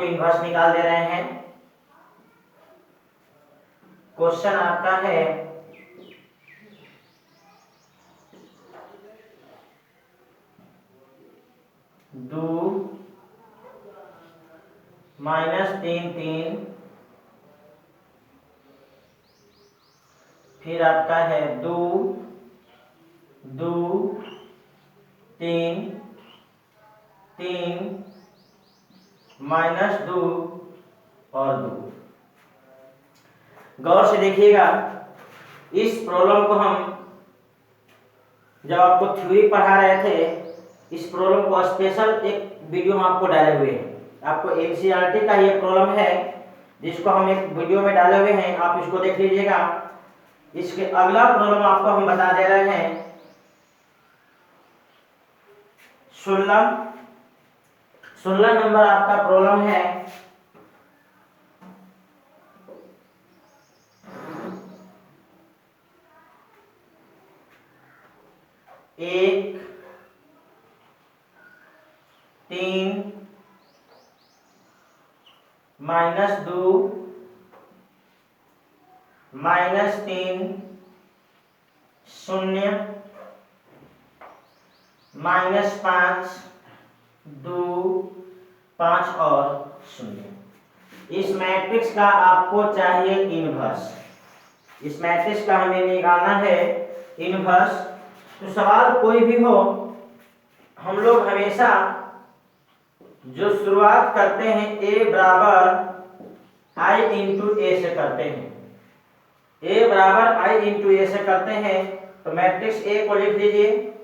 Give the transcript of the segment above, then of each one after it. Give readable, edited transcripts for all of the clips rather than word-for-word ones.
Inverse निकाल दे रहे हैं। क्वेश्चन आपका है दो -3 फिर आपका है 2 2 3 3 -2 और 2। गौर से देखिएगा, इस प्रॉब्लम को हम जब आपको थ्योरी पढ़ा रहे थे, इस प्रॉब्लम को स्पेशल एक वीडियो में आपको डाले हुए हैं। आपको एनसीईआरटी का ये प्रॉब्लम है जिसको हम एक वीडियो में डाले हुए हैं, आप इसको देख लीजिएगा। इसके अगला प्रॉब्लम आपको हम बता दे रहे हैं 16 नंबर आपका प्रॉब्लम है। एक 3 -2 -3 0 -5 2 5 और 0। इस मैट्रिक्स का आपको चाहिए इनवर्स। इस मैट्रिक्स का हमें निकालना है इनवर्स। तो सवाल कोई भी हो, हम लोग हमेशा जो शुरुआत करते हैं a बराबर i इंटू ए से करते हैं। a बराबर i इंटू ए से करते हैं। तो मैट्रिक्स a को लिख लीजिए,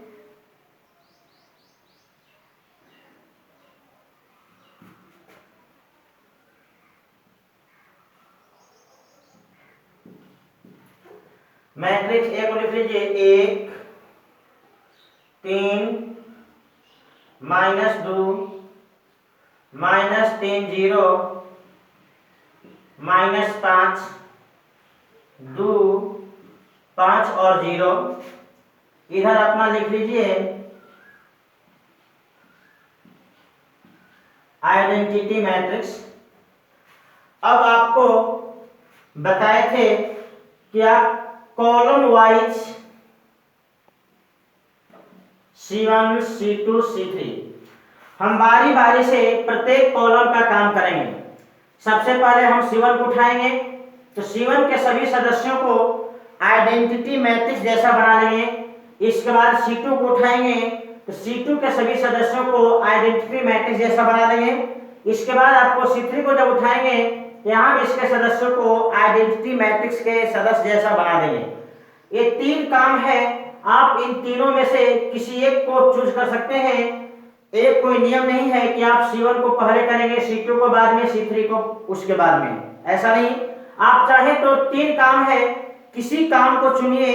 मैट्रिक्स ए को लिख लीजिए 1 3 -2 -3 0 -5 2 5 और 0। इधर अपना लिख लीजिए आइडेंटिटी मैट्रिक्स। अब आपको बताए थे कि आप column wise C1 C2 C3 हम बारी बारी से प्रत्येक कॉलम का काम करेंगे। सबसे पहले हम C1 को उठाएंगे, तो C1 के सभी सदस्यों को आइडेंटिटी मैट्रिक्स जैसा बना लेंगे। इसके बाद C2 को उठाएंगे, तो C2 के सभी सदस्यों को आइडेंटिटी मैट्रिक्स जैसा बना देंगे। इसके बाद आपको C3 को जब उठाएंगे, यहाँ भी इसके सदस्यों को आइडेंटिटी मैट्रिक्स के सदस्य जैसा बना देंगे। ये 3 काम है। आप इन तीनों में से किसी एक को चूज कर सकते हैं। एक कोई नियम नहीं है कि आप C1 को पहले करेंगे, C2 को बाद में, C3 को उसके बाद में, ऐसा नहीं। आप चाहे तो 3 काम है, किसी काम को चुनिए,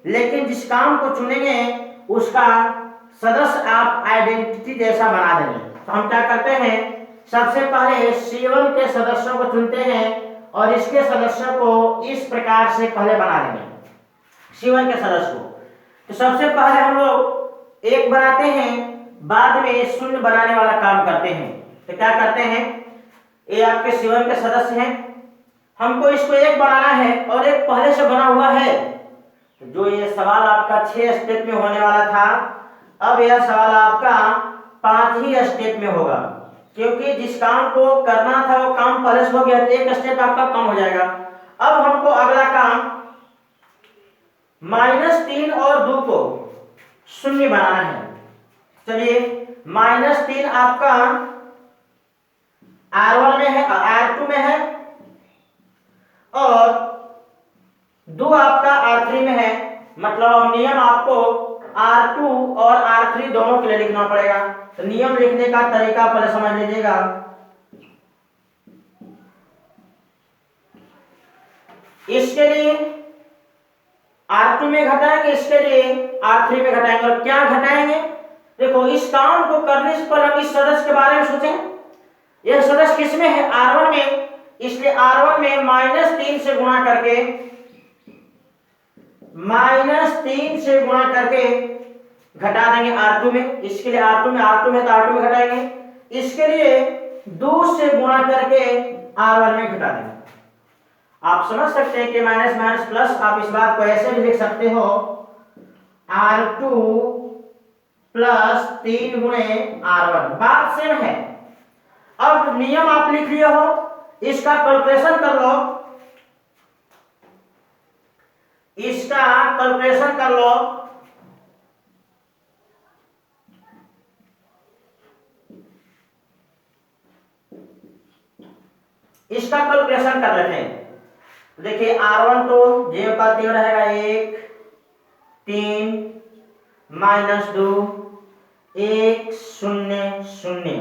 लेकिन जिस काम को चुनेंगे उसका सदस्य आप आइडेंटिटी जैसा बना देंगे। तो हम क्या करते हैं, सबसे पहले C1 के सदस्यों को चुनते हैं और इसके सदस्यों को इस प्रकार से पहले बना देंगे C1 के सदस्य को। तो सबसे पहले हम लोग 1 बनाते हैं, बाद में 0 बनाने वाला काम करते हैं। तो क्या करते हैं, ये आपके C1 के सदस्य हैं, हमको इसको 1 बनाना है और एक पहले से बना हुआ है। तो जो ये सवाल आपका 6 स्टेप में होने वाला था, अब यह सवाल आपका 5 ही स्टेप में होगा, क्योंकि जिस काम को करना था वो काम पहले से हो गया, तो 1 स्टेप आपका कम हो जाएगा। अब हमको अगला काम -3 और 2 को 0 बनाना है। चलिए, -3 आपका R1 में है, R2 में है, और 2 आपका R3 में है। मतलब नियम आपको R2 और R3 दोनों के लिए लिखना पड़ेगा। तो नियम लिखने का तरीका पहले समझ लीजिएगा। इसके लिए R2 में घटाएंगे, इसके लिए R3 में घटाएंगे। और क्या घटाएंगे, देखो इस काम को करने से पहले हम इस सदस्य के बारे में सोचें। यह सदस्य किसमें है, R1 में, इसलिए R1 में -3 से गुणा करके घटा देंगे R2 में। इसके लिए R2 में तो R2 में घटाएंगे। इसके लिए 2 से गुणा करके R1 में घटा देंगे। आप समझ सकते हैं कि माइनस माइनस प्लस, आप इस बात को ऐसे भी लिख सकते हो R2 प्लस 3 गुणे R1, बात सेम है। अब नियम आप लिख लिए हो, इसका कैलकुलेशन कर लो, इसका कैलकुलेशन कर लो। इसका कैलकुलेशन कर लेते हैं। देखिए R1 तो जे का 3 रहेगा, 1 3 माइनस 2 1 0 0।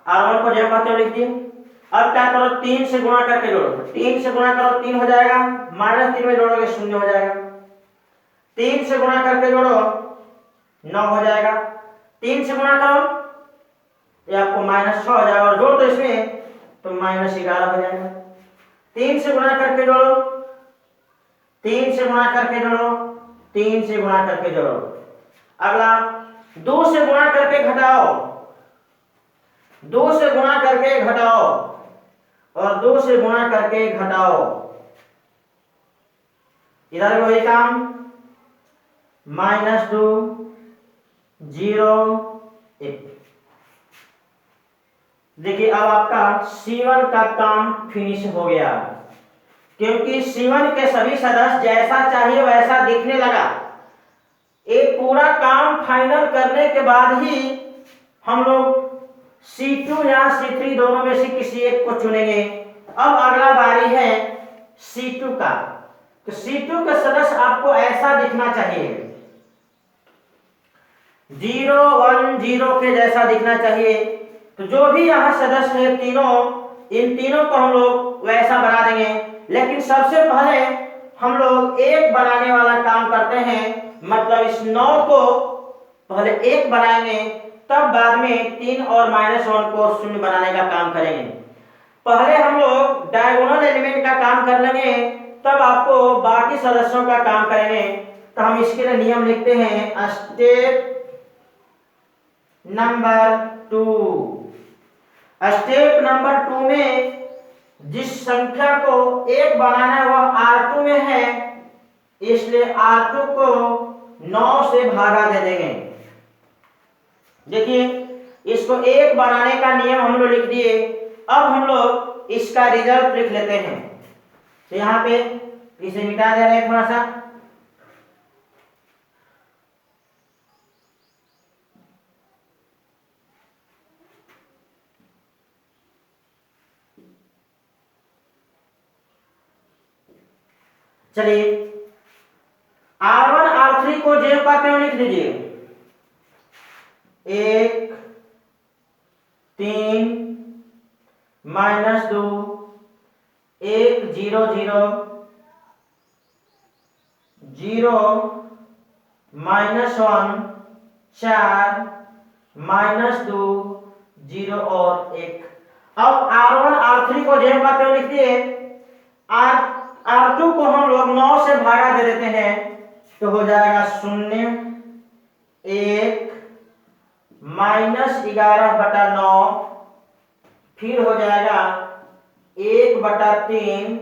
R1 को जे का 3 लिख दिए। अब क्या करो, 3 से गुणा करके जोड़ो, 3 से गुणा करो 3 हो जाएगा, माइनस 3 में जोड़ोगे 0 हो जाएगा, 3 से गुणा करके जोड़ो 9 हो जाएगा, 3 से गुणा करो ये आपको माइनस 6 हो जाएगा, और जोड़ दो इसमें तो माइनस 11 हो जाएगा। 3 से गुणा करके जोड़ो, 3 से गुणा करके जोड़ो, 3 से गुणा करके जोड़ो। अगला 2 से गुणा करके घटाओ, 2 से गुणा करके घटाओ, और 2 से गुणा करके घटाओ। इधर वही काम, -2 0 1। देखिए अब आपका C1 का काम फिनिश हो गया, क्योंकि C1 के सभी सदस्य जैसा चाहिए वैसा दिखने लगा। एक पूरा काम फाइनल करने के बाद ही हम लोग C2 या C3 दोनों में से किसी एक को चुनेंगे। अब अगला बारी है C2 का, तो C2 का सदस्य आपको ऐसा दिखना चाहिए, 0 1 0 के जैसा दिखना चाहिए। तो जो भी यहाँ सदस्य है तीनों, इन तीनों को हम लोग वैसा बना देंगे। लेकिन सबसे पहले हम लोग 1 बनाने वाला काम करते हैं, मतलब इस 9 को पहले 1 बनाएंगे, तब बाद में 3 और -1 को 0 बनाने का काम करेंगे। पहले हम लोग डायगोनल एलिमेंट का काम कर लेंगे, तब आपको बाकी सदस्यों का काम करेंगे। तो हम इसके लिए नियम लिखते हैं, स्टेप नंबर 2। स्टेप नंबर 2 में जिस संख्या को 1 बनाना है वह R2 में है, इसलिए R2 को 9 से भागा दे देंगे। देखिए इसको 1 बनाने का नियम हम लोग लिख दिए। अब हम लोग इसका रिजल्ट लिख लेते हैं। तो यहाँ पे इसे मिटा दे रहे हैं थोड़ा सा, चलिए R1 R3 को जेब का क्यों लिख दीजिए, 1 3 -2 1 0 0 0 -1 4 -2 0 और 1। अब R1 R3 को जेब का क्यों लिख दिए, R2 को हम लोग 9 से भागा दे देते हैं, तो हो जाएगा 0 1 -11/9, फिर हो जाएगा 1/3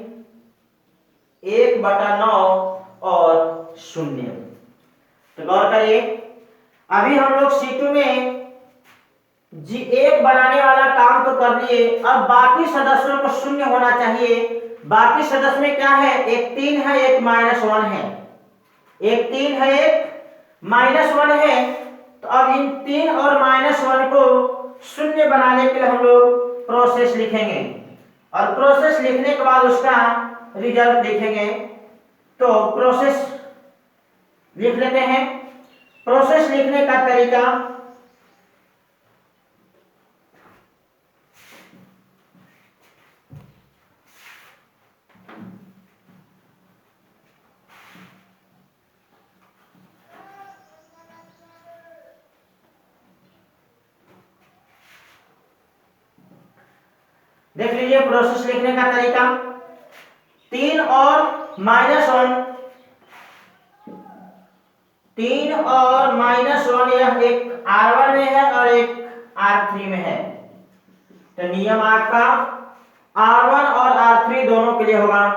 1/9 और 0। तो गौर करिए, अभी हम लोग C2 में 1 बनाने वाला काम तो कर लिए, अब बाकी सदस्यों को 0 होना चाहिए। बाकी सदस्य में क्या है, एक 3 है, एक -1 है, एक 3 है, एक -1 है। तो अब इन 3 और -1 को 0 बनाने के लिए हम लोग प्रोसेस लिखेंगे, और प्रोसेस लिखने के बाद उसका रिजल्ट लिखेंगे। तो प्रोसेस लिख लेते हैं। प्रोसेस लिखने का तरीका, देख लीजिए प्रोसेस लिखने का तरीका, 3 और -1, 3 और -1, यह एक R1 में है और एक R3 में है। तो नियम आपका R1 और R3 दोनों के लिए होगा।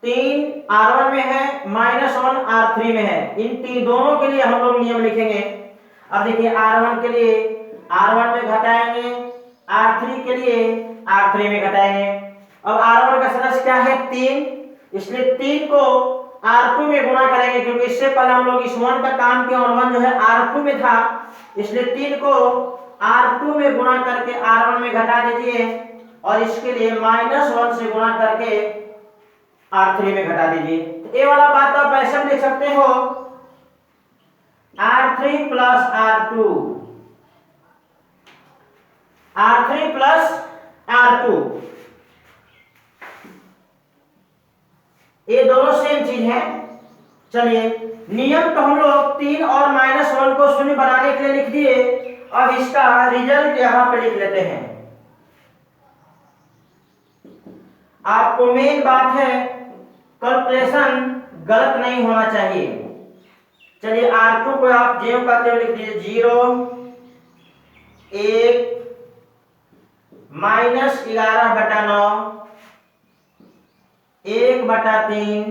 3 R1 में है, -1 R3 में है, इन तीन दोनों के लिए हम लोग नियम लिखेंगे। अब देखिए R1 के लिए R1 में घटाएंगे, R3 के लिए R3 में घटाएंगे। अब R1 का सदस्य क्या है 3, इसलिए 3 को R2 में गुणा करेंगे, क्योंकि इससे पहले हम लोग इस 1 का काम किया और 1 जो है R2 में था, इसलिए 3 को R2 में गुणा करके R1 में घटा दीजिए और इसके लिए -1 से गुणा करके R3 में घटा दीजिए। तो ये वाला बात आप ऐसे लिख सकते हो R3 plus R2, R3 plus R2, ये दोनों सेम चीज है। चलिए नियम तो हम लोग 3 और -1 को शून्य बनाने के लिए लिख दिए। अब इसका रिजल्ट यहां पे लिख लेते हैं। आपको मेन बात है कैलकुलेशन गलत नहीं होना चाहिए। चलिए R2 को आप ज्यों का त्यों लिख दीजिए, 0 1 -11/9 1/3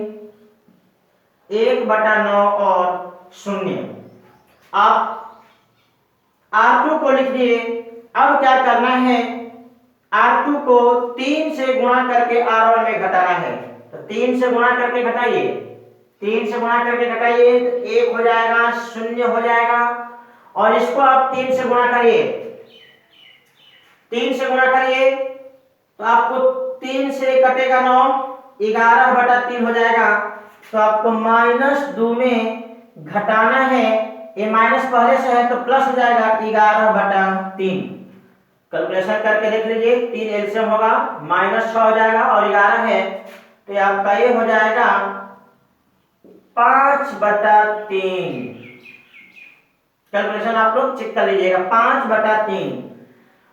1/9 और 0। आप R2 को लिख दिए। अब क्या करना है, R2 को 3 से गुणा करके R1 में घटाना है। तो 3 से गुणा करके घटाइए, 3 से गुणा करके घटाइए तो 1 हो जाएगा, 0 हो जाएगा। और इसको आप 3 से गुणा करिए, 3 से गुणा करिए तो आपको 3 से कटेगा 9, 11/3 हो जाएगा। तो आपको -2 में घटाना है, ये माइनस पहले से है तो प्लस हो जाएगा 11/3। कैलकुलेशन करके देख लीजिए, 3 एलसीएम होगा, -6 हो जाएगा और 11 है तो आपका ये हो जाएगा 5/3। कैलकुलेशन आप लोग चेक कर लीजिएगा, 5/3।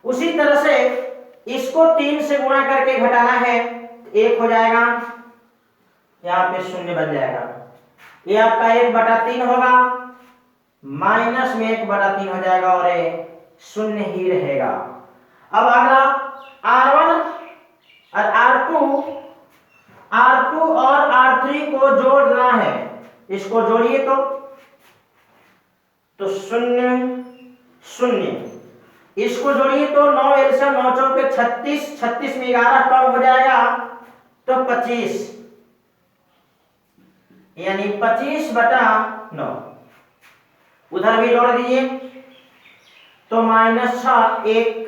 उसी तरह से इसको 3 से गुणा करके घटाना है, 1 हो जाएगा, यहाँ पे 0 बन जाएगा। ये आपका 1/3 होगा, माइनस में 1/3 हो जाएगा और ये 0 ही रहेगा। अब अगला R1 और R2 और R3 को जोड़ना है, इसको जोड़िए तो 0 0, इसको जोड़िए तो 9 एलसीएम 9 चौके 36, 36 में 11 कम हो जाएगा तो 25, यानी 25/9। उधर भी जोड़ दीजिए तो -6 1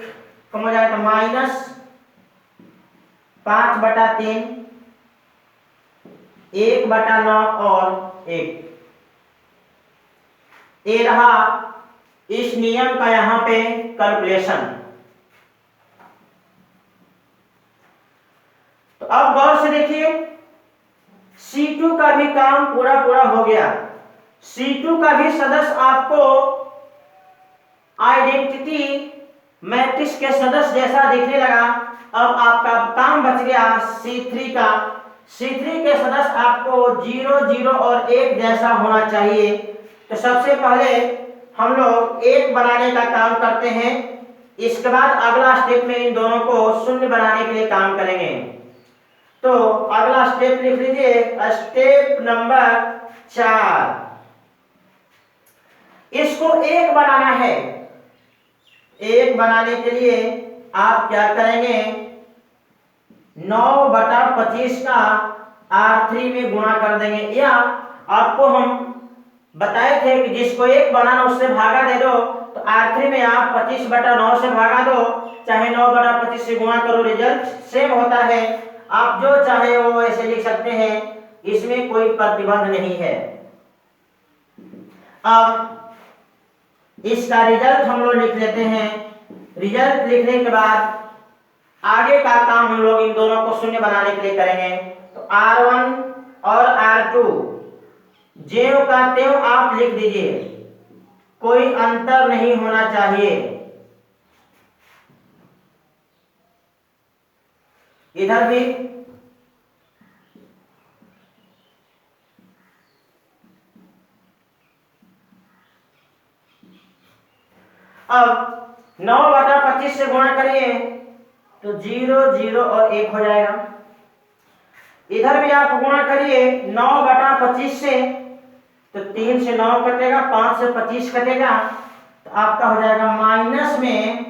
कम हो जाएगा, -5/3 1/9 और 1। ये रहा इस नियम का यहां पे कैलकुलेशन। तो अब गौर से देखिए, C2 का भी काम पूरा हो गया। C2 का भी सदस्य आपको आइडेंटिटी मैट्रिक्स के सदस्य जैसा दिखने लगा। अब आपका काम बच गया C3 का। C3 के सदस्य आपको 0 0 और 1 जैसा होना चाहिए। तो सबसे पहले हम लोग 1 बनाने का काम करते हैं, इसके बाद अगला स्टेप में इन दोनों को 0 बनाने के लिए काम करेंगे। तो अगला स्टेप लिख लीजिए, स्टेप नंबर 4। इसको 1 बनाना है। 1 बनाने के लिए आप क्या करेंगे, 9/25 का R3 में गुणा कर देंगे। या आपको हम बताए थे कि जिसको 1 बनाना उससे भागा दे दो, तो R3 में आप 25/9 से भागा दो, चाहे 9/25 से गुणा करो, रिजल्ट सेम होता है। आप जो चाहे वो ऐसे लिख सकते हैं, इसमें कोई प्रतिबंध नहीं है। अब इसका रिजल्ट हम लोग लिख लेते हैं। रिजल्ट लिखने के बाद आगे का काम हम लोग इन दोनों को 0 बनाने के लिए करेंगे। तो R1 और R2 ज्यों का त्यों आप लिख दीजिए, कोई अंतर नहीं होना चाहिए। इधर भी अब 9/25 तो 0 0 और 1 हो जाएगा। इधर भी आप गुणा करिए 9/25 से, तो 3 से 9 कटेगा, 5 से 25 कटेगा, तो आपका हो जाएगा माइनस में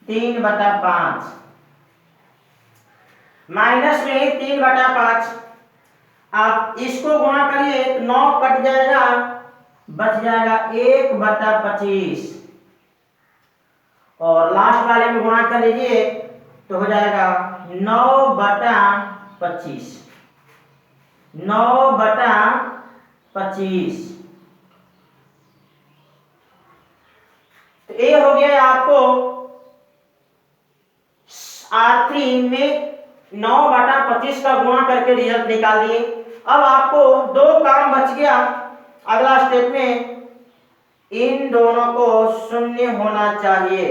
3/5। माइनस में 3/5। आप इसको गुणा करिए तो 9 कट जाएगा, बच जाएगा 1/25, और लास्ट वाले में गुणा कर लीजिए तो हो जाएगा 9/25। 9/25। तो ये हो गया आपको R3 में 9/25 का गुणा करके रिजल्ट निकाल दिए। अब आपको दो काम बच गया। अगला स्टेप में इन दोनों को शून्य होना चाहिए।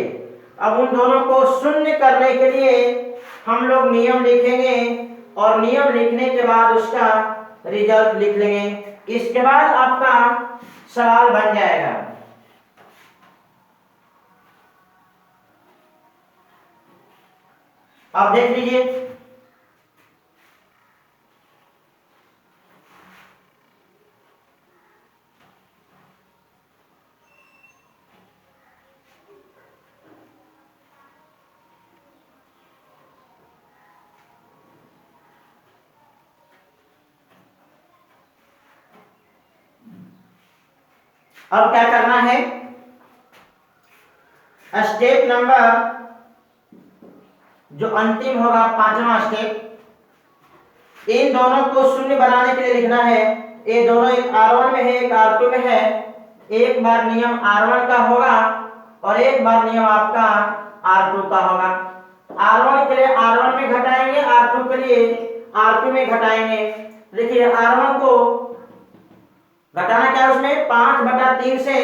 अब उन दोनों को शून्य करने के लिए हम लोग नियम लिखेंगे, और नियम लिखने के बाद उसका रिजल्ट लिख लेंगे। इसके बाद आपका सवाल बन जाएगा। आप देख लीजिए, अब क्या करना है। स्टेप नंबर जो अंतिम होगा, पांचवा स्टेप, इन दोनों को शून्य बनाने के लिए लिखना है। ये दोनों एक R1 में है, एक R2 में है। एक बार नियम R1 का होगा और एक बार नियम आपका R2 का होगा। R1 के लिए R1 में घटाएंगे, R2 के लिए R2 में घटाएंगे। देखिए R1 को घटाना क्या है, उसमें 5/3 से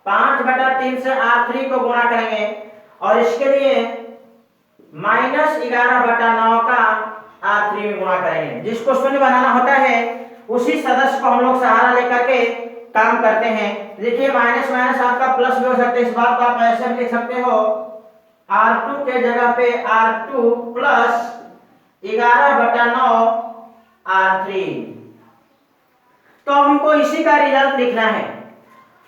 5/3 से R3 को गुणा करेंगे, और इसके लिए -11/9 का R3 में गुणा करेंगे। जिसको शून्य बनाना होता है उसी सदस्य को हम लोग सहारा लेकर के काम करते हैं। देखिए माइनस माइनस आपका प्लस भी हो सकता है। इस बात को आप ऐसे भी लिख सकते हो, R2 के जगह पे R2 प्लस 11/9 R3। तो हमको इसी का रिजल्ट लिखना है।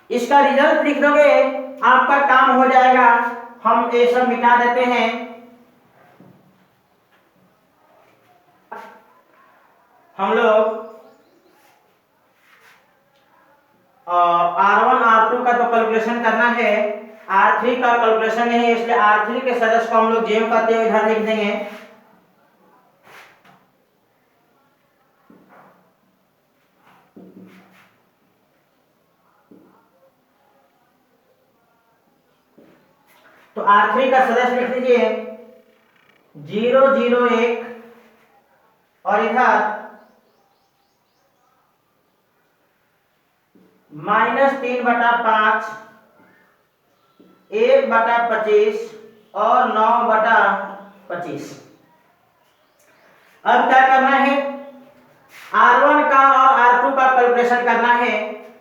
इसका रिजल्ट लिख दोगे आपका काम हो जाएगा। हम ये सब मिटा देते हैं। हम लोग R1 R2 का तो कैलकुलेशन करना है, R3 का कैलकुलेशन नहीं है, इसलिए R3 के सदस्य को हम लोग जेम करते हुए इधर लिख देंगे। तो R3 का सदस्य लिख लीजिए 0 0 1, और इधर -3/5, 1/25 और 9/25। अब क्या करना है, R1 का और R2 का कैलकुलेशन करना है।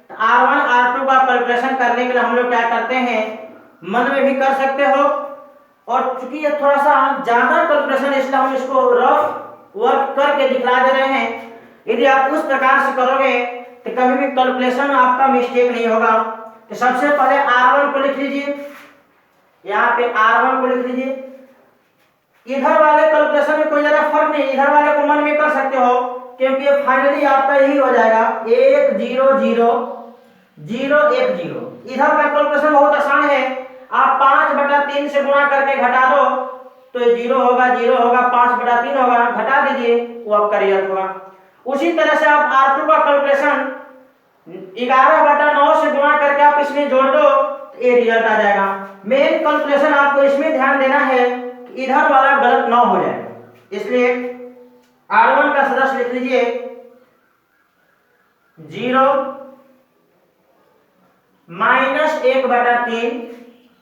तो R1 R2 का कैलकुलेशन करने के लिए हम लोग क्या करते हैं, मन में भी कर सकते हो, और चूंकि ये थोड़ा सा ज्यादा कैलकुलेशन, इसलिए हम इसको रफ वर्क करके दिखला दे रहे हैं। यदि आप उस प्रकार से करोगे तो कभी भी कैलकुलेशन आपका मिस्टेक नहीं होगा। तो सबसे पहले R1 को लिख लीजिए, यहाँ पे R1 को लिख लीजिए। इधर वाले कैलकुलेशन में कोई ज्यादा फर्क नहीं, इधर वाले को मन में कर सकते हो, क्योंकि ये फाइनली आपका यही हो जाएगा 1 0 0 0 1 0। इधर का कैलकुलेशन बहुत आसान है। आप 5/3 से गुणा करके घटा दो तो ये 0 होगा, 0 होगा, 5/3 होगा, घटा दीजिए, वो आपका रिजल्ट होगा। उसी तरह से आप R2 का कैलकुलेशन 11/9 से गुणा करके आप इसमें जोड़ दो तो ये रिजल्ट आ जाएगा। मेन कैलकुलेशन आपको इसमें ध्यान देना है कि इधर वाला गलत ना हो जाए, इसलिए R1 का सदस्य लिख लीजिए 0 -1/3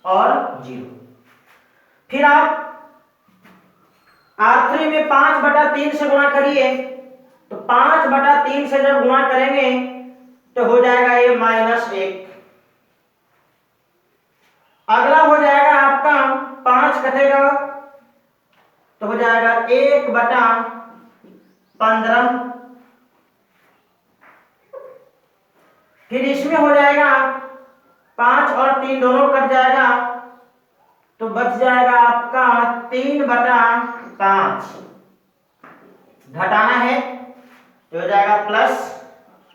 और 0। फिर आप R3 में 5/3 से गुणा करिए, तो 5/3 से जब गुणा करेंगे तो हो जाएगा ये -1। अगला हो जाएगा आपका 5 कटेगा तो हो जाएगा 1/15। फिर इसमें हो जाएगा 5 और 3 दोनों कट जाएगा तो बच जाएगा आपका 3/5। घटाना है तो हो जाएगा प्लस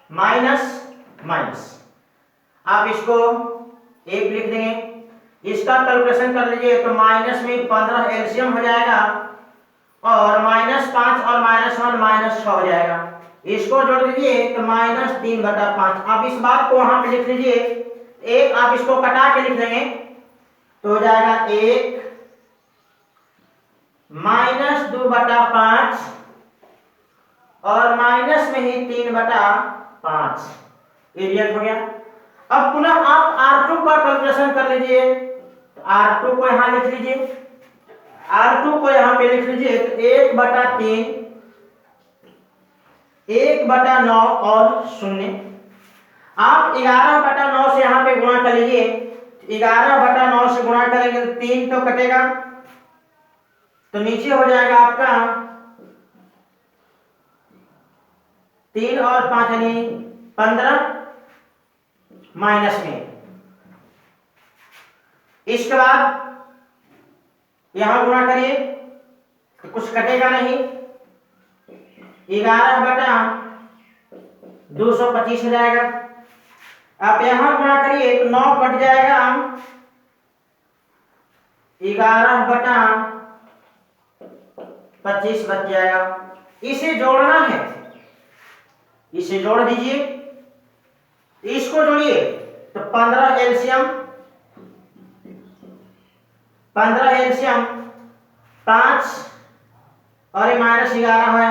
माइनस माइनस। आप इसको 1 लिख देंगे। इसका कैलकुलेशन कर लीजिए तो माइनस में 15 एलसीएम हो जाएगा और -5 और -1 -6 हो जाएगा। इसको जोड़ दीजिए तो -3/5। आप इस बात को वहां पे लिख लीजिए। एक आप इसको कटा के लिख देंगे तो हो जाएगा 1 -2/5 और माइनस में ही 3/5। ये रिजल्ट हो गया। अब पुनः आप R2 का कैलकुलेशन कर लीजिए। R2 को यहां लिख लीजिए। R2 को यहां पे लिख लीजिए तो 1/3 1/9 और 0। आप 11/9 से यहां पे गुणा कर लीजिए। 11/9 से गुणा करेंगे तो 3 तो कटेगा तो नीचे हो जाएगा आपका 3 और 5 यानी 15 माइनस में। इसके बाद यहां गुणा करिए तो कुछ कटेगा नहीं। 11/225 हो जाएगा। आप यहां गुणा करिए तो 9 कट जाएगा। 11/25 बच जाएगा। इसे जोड़ना है, इसे जोड़ दीजिए। इसको जोड़िए तो 15 एलसीएम 5 और ये -11 है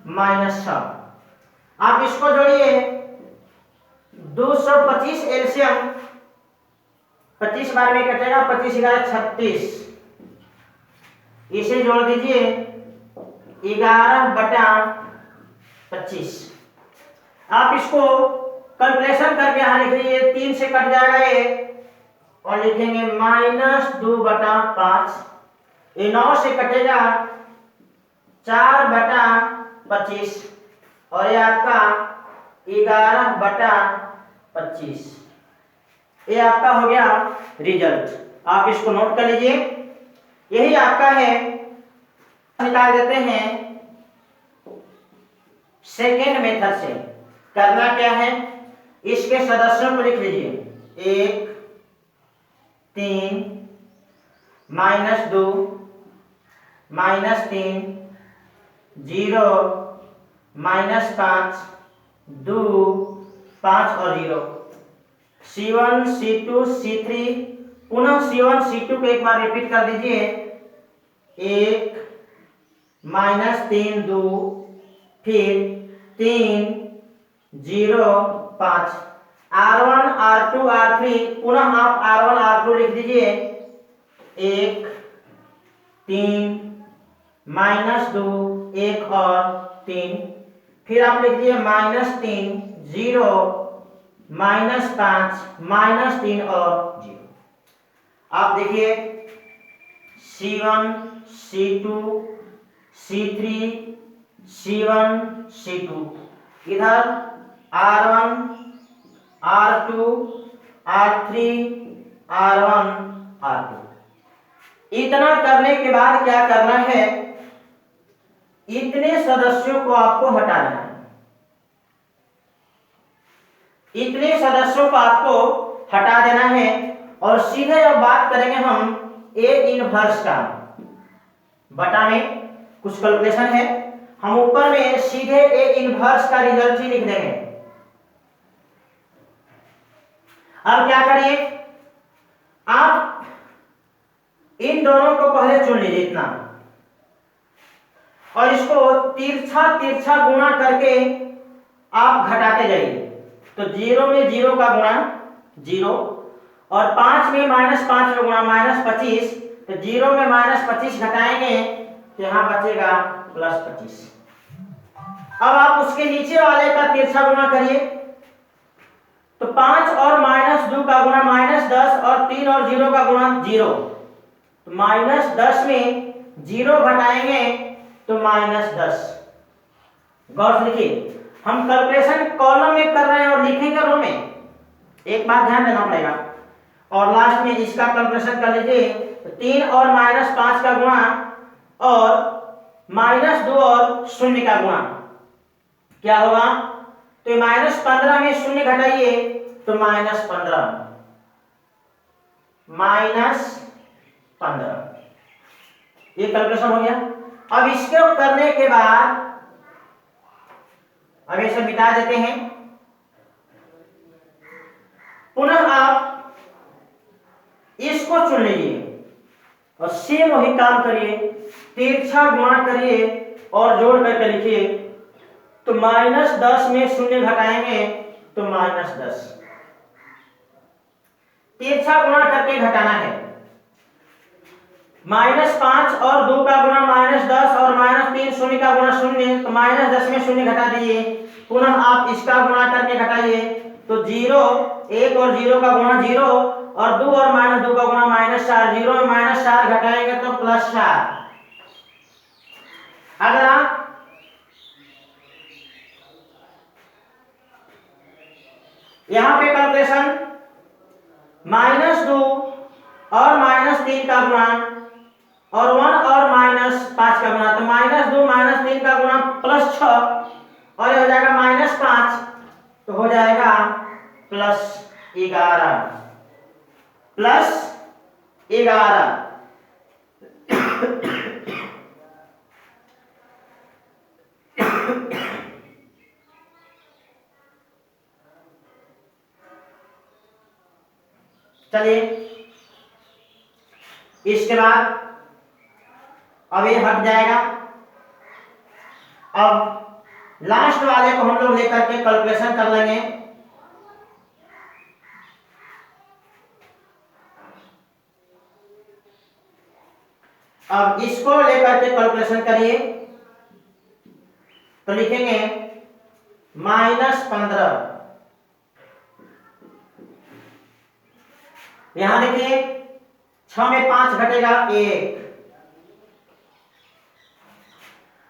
-6। आप इसको जोड़िए 225 एलसीएम 25 बार में कटेगा 25 11 36। इसे जोड़ दीजिए 11/25। आप इसको कैलकुलेशन करके यहां लिख लीजिए। 3 से कट जाएगा ये और लिखेंगे -2/5। ये 9 से कटेगा 4/25 और ये आपका 11/25। ये आपका हो गया रिजल्ट। आप इसको नोट कर लीजिए। यही आपका है। निकाल देते हैं सेकेंड मेथड से। करना क्या है, इसके सदस्यों को लिख लीजिए। 1 3 -2 -3 0 -5 2 5 और 0। C1 C2 C3 पुनः C1 C2 को एक बार रिपीट कर दीजिए। 1 -3 2 फिर 3 0 5। R1 R2 R3 पुनः आप R1 R2 लिख दीजिए। 1 3 -2 1 और 3 फिर आप लिख दिए -3 0 -5 -3 और 0। आप देखिए C1 C2 C3 C1 C2 इधर R1 R2 R3 R1 R2। इतना करने के बाद क्या करना है, इतने सदस्यों को आपको हटाना है। इतने सदस्यों को आपको हटा देना है और सीधे अब बात करेंगे हम A इनवर्स का। बटा में कुछ कैलकुलेशन है, हम ऊपर में सीधे A इनवर्स का रिजल्ट ही लिख देंगे। अब क्या करिए, आप इन दोनों को पहले चुन लीजिए इतना और इसको तिरछा तिरछा गुणा करके आप घटाते जाइए। तो 0 में 0 का गुणा 0 और 5 में -5 में गुणा -25। तो 0 में -25 घटाएंगे तो यहां बचेगा +25। अब आप उसके नीचे वाले का तिरछा गुणा करिए तो 5 और -2 का गुणा -10 और 3 और 0 का गुणा 0। तो -10 में 0 घटाएंगे तो -10। गौर से लिखिए, हम कैलकुलेशन कॉलम में कर रहे हैं और लिखेंगे रो में। एक बात ध्यान देना पड़ेगा। और लास्ट में इसका कैलकुलेशन कर लीजिए, तो 3 और -5 का गुणा और -2 और 0 का गुणा क्या होगा? तो -15 में 0 घटाइए तो -15, -15, ये कैलकुलेशन हो गया। अब इसको करने के बाद अब इसे मिटा देते हैं। पुनः आप इसको चुन लीजिए और सेम वही काम करिए, तिरछा गुणा करिए और जोड़ करके लिखिए। तो -10 में 0 घटाएंगे तो -10, तिरछा गुणा करके घटाना है। -5 और 2 का गुणा -10 और -3 0 का गुणा 0, तो -10 में 0 घटा दीजिए। पुनः आप इसका गुणा करके घटाइए तो 0, 1 और 0 का गुणा 0 और 2 और -2 का गुणा -4, 0 में -4 घटाएंगे तो +4। अगला यहां पे कैलकुलेशन -2 और -3 का गुणा और 1 और -5 का गुणा, तो -2 -3 का गुणा +6 और ये हो जाएगा -5, तो हो जाएगा +11, +11। चलिए इसके बाद अब ये हट जाएगा। अब लास्ट वाले को हम लोग लेकर के कैलकुलेशन कर लेंगे। अब इसको लेकर के कैलकुलेशन करिए तो लिखेंगे -15। यहां देखिए 6 में 5 घटेगा 1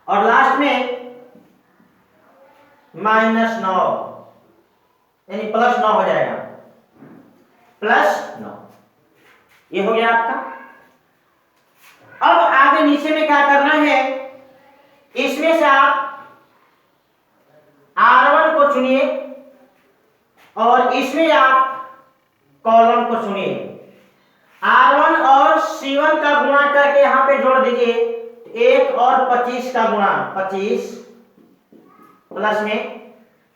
और लास्ट में -9 यानी +9 हो जाएगा, +9। ये हो गया आपका। अब आगे नीचे में क्या करना है, इसमें से आप R1 को चुनिए और इसमें आप कॉलम को चुनिए। R1 और C1 का गुणा करके यहां पे जोड़ दीजिए। 1 और 25 का गुणा 25 प्लस में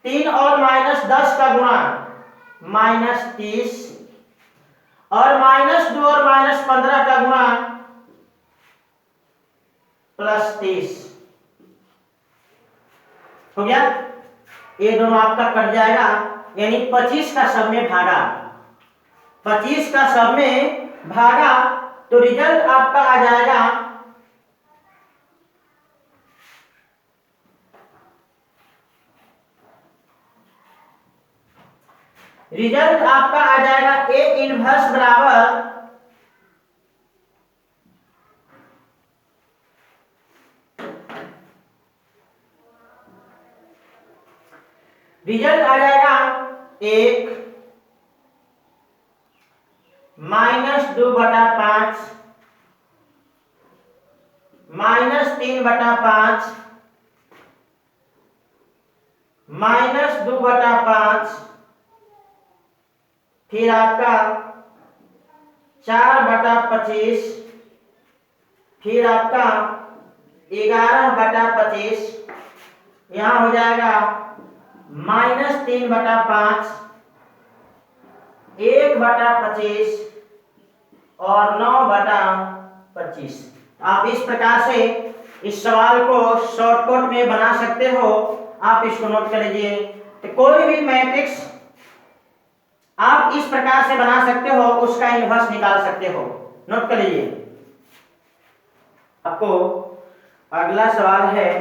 3 और -10 का गुणा -30 और -2 और -15 का गुणा +30 हो गया। ये दोनों आपका कट जाएगा, यानी 25 का सब में भागा, 25 का सब में भागा तो रिजल्ट आपका आ जाएगा A इनवर्स बराबर रिजल्ट आ जाएगा 1 -2/5 -3/5 -2/5 फिर आपका 4/25 फिर आपका 11/25 यहां हो जाएगा -3/5 1/25 और 9/25। आप इस प्रकार से इस सवाल को शॉर्टकट में बना सकते हो। आप इसको नोट कर लीजिए। तो कोई भी मैट्रिक्स आप इस प्रकार से बना सकते हो, उसका इनवर्स निकाल सकते हो। नोट कर लीजिए। आपको अगला सवाल है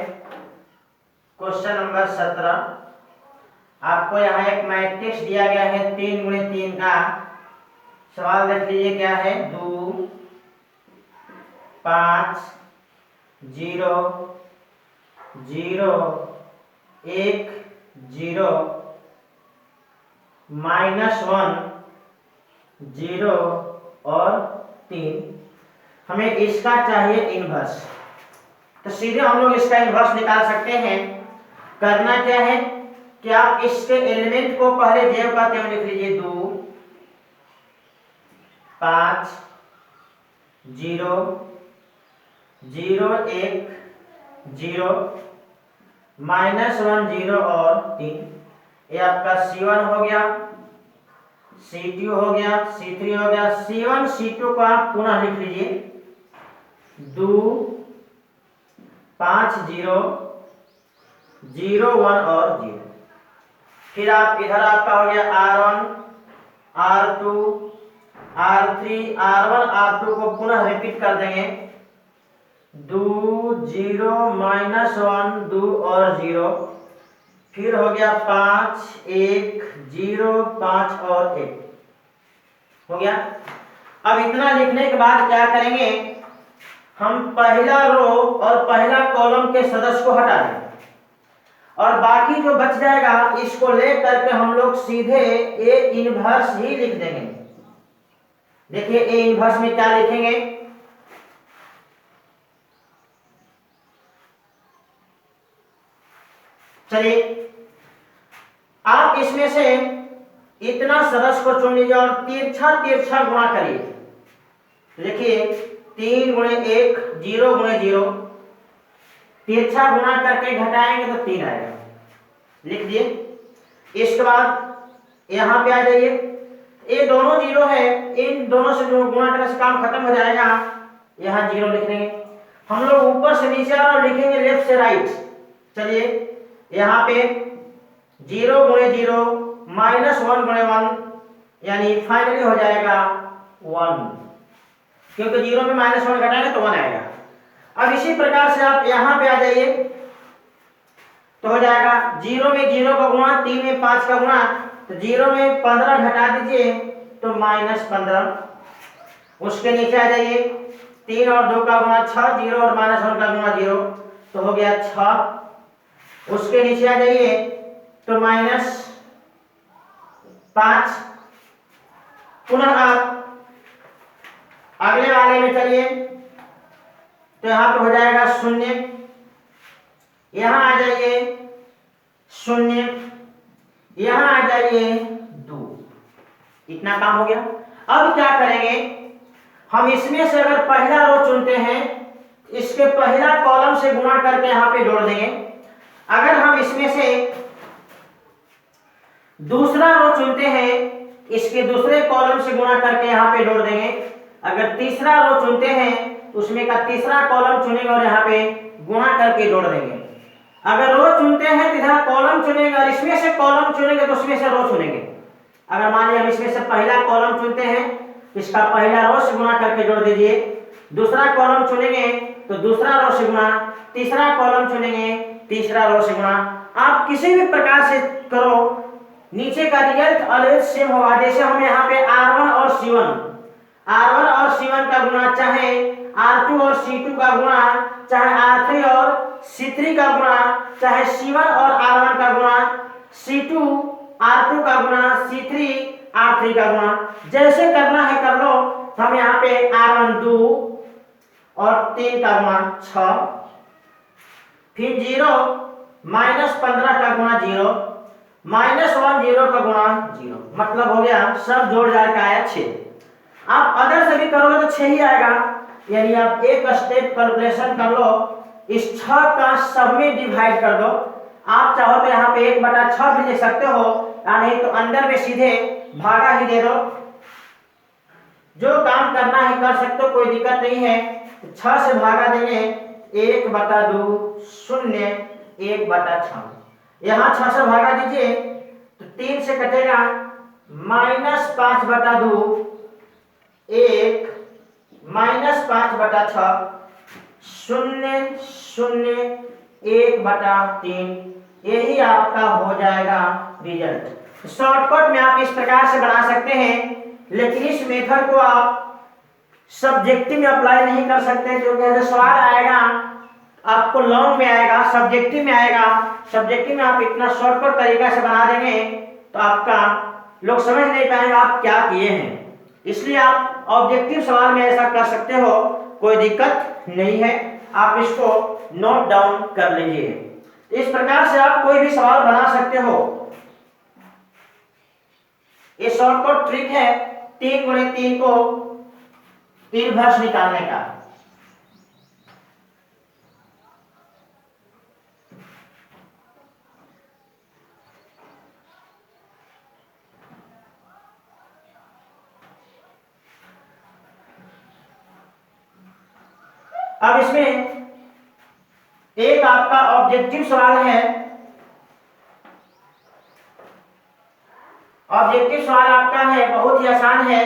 क्वेश्चन नंबर 17। आपको यहाँ एक मैट्रिक्स दिया गया है 3 × 3 का। सवाल देख लीजिए क्या है, 2 5 0 0 1 0 -1 0 और 3। हमें इसका चाहिए इनवर्स, तो सीधे हम लोग इसका इनवर्स निकाल सकते हैं। करना क्या है कि आप इसके एलिमेंट को पहले जेव का त्यों लिख लीजिए, 2 5 0 0 1 0 -1 0 और 3। ये आपका C1 हो गया, C2 हो गया, C3 हो गया। C1 C2 को आप पुनः लिख लीजिए, 2 5 0 0 1 और 0। फिर आप इधर आपका हो गया R1 R2 R3 R1 R2 को पुनः रिपीट कर देंगे, 2 0 -1 2 और 0। फिर हो गया 5 1 0 5 और 1 हो गया। अब इतना लिखने के बाद क्या करेंगे, हम पहला रो और पहला कॉलम के सदस्य को हटा देंगे और बाकी जो बच जाएगा इसको लेकर के हम लोग सीधे ए इनवर्स ही लिख देंगे। देखिए ए इनवर्स में क्या लिखेंगे, चलिए आप इसमें से इतना सदस्य को चुन लीजिए और तिरछा तिरछा गुणा करिए। देखिए 3 गुणे 1 0 गुणे 0, तिरछा गुणा करके घटाएंगे तो 3 आएगा, लिख दिए। इसके बाद यहाँ पे आ जाइए, ये दोनों 0 है, इन दोनों से जो गुणा करने से काम खत्म हो जाएगा, यहाँ 0 लिख देंगे। हम लोग ऊपर से नीचे और लिखेंगे लेफ्ट से राइट। चलिए यहाँ पे 0 गुणे 0 -1 गुणे 1 यानी फाइनली हो जाएगा 1, क्योंकि 0 में -1 घटाएंगे तो 1 आएगा। अब इसी प्रकार से आप यहाँ पे आ जाइए तो हो जाएगा 0 में 0 का गुणा, 3 में 5 का गुणा, तो 0 में 15 घटा दीजिए तो -15। उसके नीचे आ जाइए, 3 और 2 का गुणा 6, 0 और -1 का गुणा 0 तो हो गया 6। उसके नीचे आ जाइए तो -5। पुनः आप अगले वाले में चलिए तो यहाँ पे हो जाएगा 0, यहाँ आ जाइए 0, यहाँ आ जाइए 2। इतना काम हो गया। अब क्या करेंगे, हम इसमें से अगर पहला रो चुनते हैं, इसके पहला कॉलम से गुणा करके यहाँ पे जोड़ देंगे। अगर हम इसमें से दूसरा रो चुनते हैं, इसके दूसरे कॉलम से गुणा करके यहाँ पे जोड़ देंगे। अगर तीसरा रो चुनते हैं, उसमें का तीसरा कॉलम चुनेंगे और यहाँ पे गुणा करके जोड़ देंगे। अगर रो चुनते हैं तो इधर कॉलम चुनेंगे और इसमें से कॉलम चुनेंगे तो उसमें से रो चुनेंगे। अगर मान लिया हम इसमें से पहला कॉलम चुनते हैं, इसका पहला रो से गुणा करके जोड़ दीजिए। दूसरा कॉलम चुनेंगे तो दूसरा रो से गुणा, तीसरा कॉलम चुनेंगे तीसरा रो से गुणा। आप किसी भी प्रकार से करो, नीचे का रिजल्ट ऑलवेज सेम होगा। जैसे हम यहाँ पे R1 और C1 का गुणा, चाहे R2 और C2 का गुणा, चाहे R3 और C3 का गुणा, चाहे C1 और R1 का गुणा, C2 R2 का गुणा, C3 R3 का गुणा, जैसे करना है कर लो। हम यहाँ पे R1 2 और 3 का गुणा 6, फिर 0 -15 का गुणा 0, -1 0 का गुणा 0, मतलब हो गया सब जोड़ जाड़ का आया 6। आप अदर से भी करोगे तो 6 ही आएगा, यानी आप एक स्टेप कैलकुलेशन कर लो, इस 6 का सब में डिवाइड कर दो। आप चाहो तो यहाँ पे 1/6 भी ले सकते हो, या नहीं तो अंदर में सीधे भागा ही दे दो। जो काम करना है कर सकते हो, कोई दिक्कत नहीं है। 6 से भागा देंगे 1/2 0 1/6। यहाँ 6 से भागा दीजिए तो 3 से कटेगा -5/2 1 -5/6 0 0 1/3। यही आपका हो जाएगा रिजल्ट। शॉर्टकट में आप इस प्रकार से बना सकते हैं, लेकिन इस मेथड को आप सब्जेक्टिव में अप्लाई नहीं कर सकते, क्योंकि जो सवाल आएगा आपको लॉन्ग में आएगा, सब्जेक्टिव में आएगा। सब्जेक्टिव में आप इतना शॉर्टकट तरीका से बना देंगे तो आपका लोग समझ नहीं पाएंगे आप क्या किए हैं। इसलिए आप ऑब्जेक्टिव सवाल में ऐसा कर सकते हो, कोई दिक्कत नहीं है, आप इसको नोट डाउन कर लीजिए। इस प्रकार से आप कोई भी सवाल बना सकते हो। ये शॉर्टकट ट्रिक है 3 × 3 को इनवर्स निकालने का। अब इसमें एक आपका ऑब्जेक्टिव सवाल है। ऑब्जेक्टिव सवाल आपका है, बहुत ही आसान है।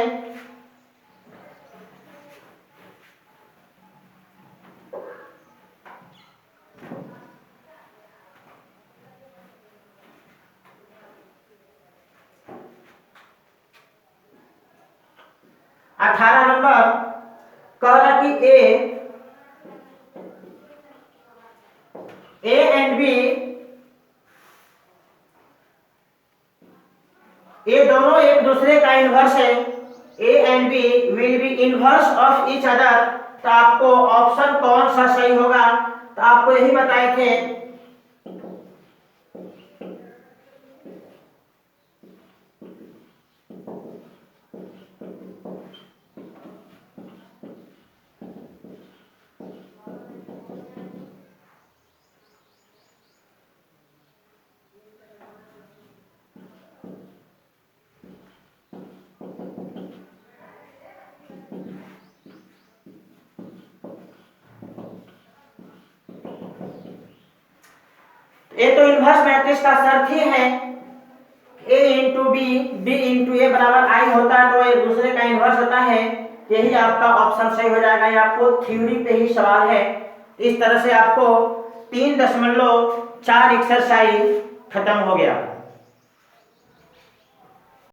अठारह नंबर कह रहा कि ए एंड बी, ये दोनों एक दूसरे का इन्वर्स है। A and B will be inverse of each other. तो आपको ऑप्शन कौन सा सही होगा, तो आपको यही बताए थे। ये तो इन्वर्स मैट्रिक्स का शर्त ही है, a into B, B into A बराबर आई होता है, तो एक दूसरे का इन्वर्स होता है। यही आपका ऑप्शन सही हो जाएगा। ये आपको थ्योरी पे ही सवाल है। इस तरह से आपको 3.4 एक्सरसाइज खत्म हो गया।